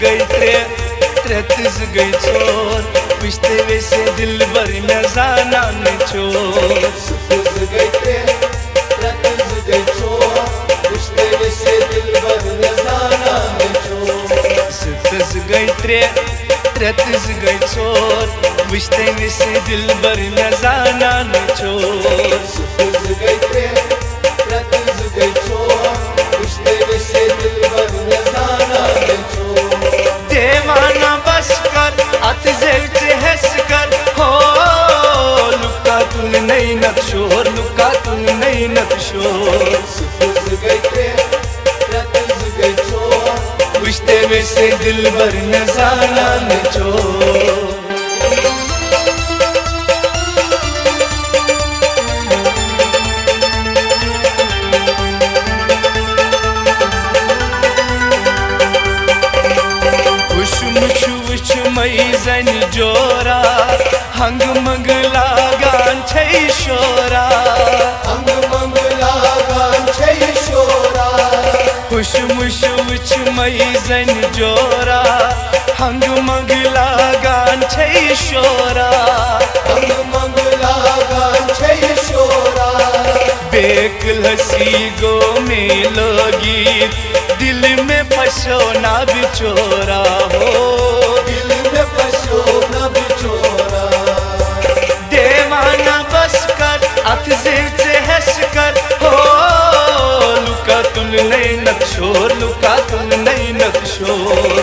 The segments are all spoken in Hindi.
गई त्रे तिज गई चोर विश्ते वैसे दिल भर में जाना चोर गई त्रे तिज गई चोर विश्ते वैसे दिल भर में जाना चोर तिज गई त्रे तिज गई चोर विश्ते वैसे दिल भर में जाना चोर गई त्रे तिज गई चोर विश्ते वैसे दिल भर में जाना चोर देवाना बस कर अत जेल हंस कर हो लुका तुल नहीं नक्शोर लुका तुल नहीं नक्शोर गई त्रे तिज गई चोर विश्ते वैसे दिल भर में जाना चोर मई जन जोरा हंग मंग लागान छै शोरा हंग मंग लागान छै शोरा खुश मुश उच मई जन जोरा हंग मंग लागान छै शोरा हंग मंग लागान छै शोरा बेकल हसी गो में लोगी दिल में फंसो ना बिचोरा हो देवाना बस कर अत से हंस कर हो लुका तुल नहीं नक्शोर लुका तुल नहीं नक्शोर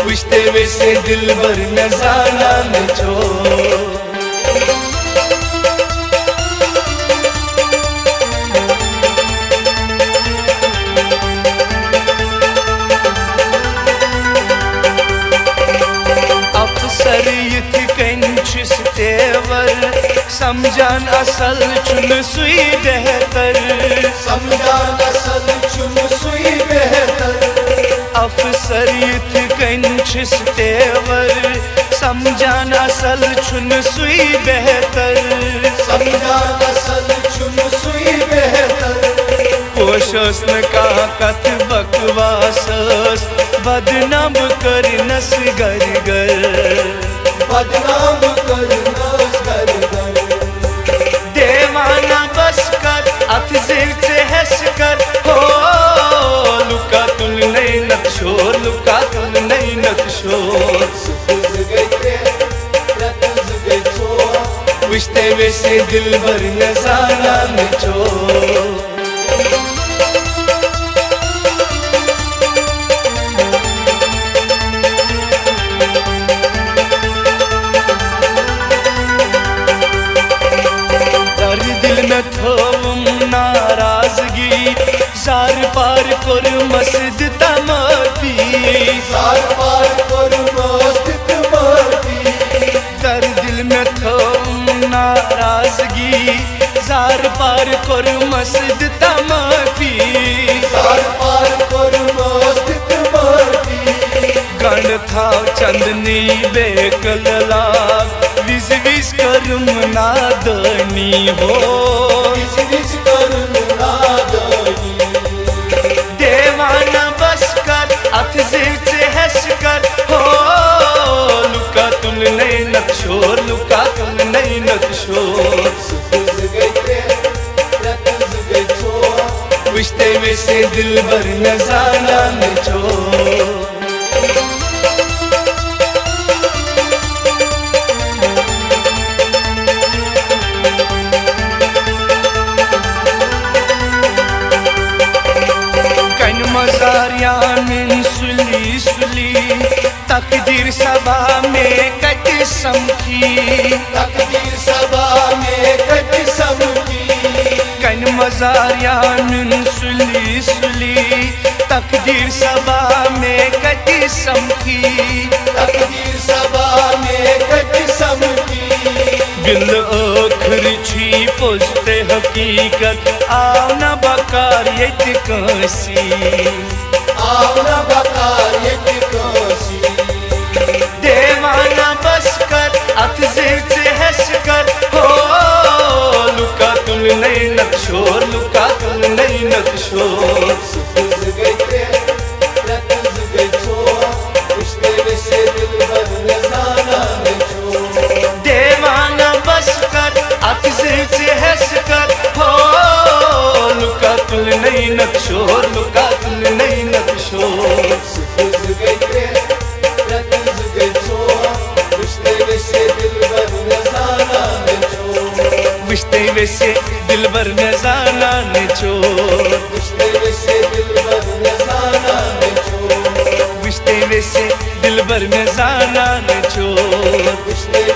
विश्ते वैसे दिल भर में जाना चोर तेवर समझान असल चुन सुई बेहतर समझान असल चुन सुई बेहतर अफसरियत कंचिस तेवर समझान असल चुन सुई बेहतर समझान असल चुन सुई बेहतर पोशस न का कथ बकवास बदनाम कर नस गर गर बदनाम करना कर देवाना बस कर अत से हंस कर हो लुका तुल नहीं नक्शोर लुका तुल नहीं नक्शोर विश्ते वैसे दिल भर में जाना चोर नाराजगी सार पार कर मस्जिद तमाफी सार पार कर मस्जिद तमाफी दर दिल में थो नाराजगी सार पार कर मस्जिद तमाफी सार पार कर मस्जिद तमाफी गण था चंदनी बेकल लाग विज विज कर नादनी हो देवाना बस कर अत से हंस कर हो लुका तुल नहीं नक्शोर लुका तुल नहीं नक्शोर विश्ते वैसे दिल भर में जाना चोर सुली सुली तकदीर सभा में कट समखी तकदीर सभा में कट समखी कन मजारियान सुली सुली तकदीर सभा में कट समखी तकदीर सभा में कट समखी बिल आखिर छी पोस्ते हकीकत आना बकार यत कासी आना बकार यत कासी देवाना बस कर अत से हंस कर हो लुका तुल नहीं नक्शोर लुका तुल नहीं नक्शोर वैसे दिलबर ने जाना ने चोर रिश्ते वैसे दिलबर ने जाना ने छोड़ रिश्ते वैसे दिलबर ने जाना ने चोर रिश्ते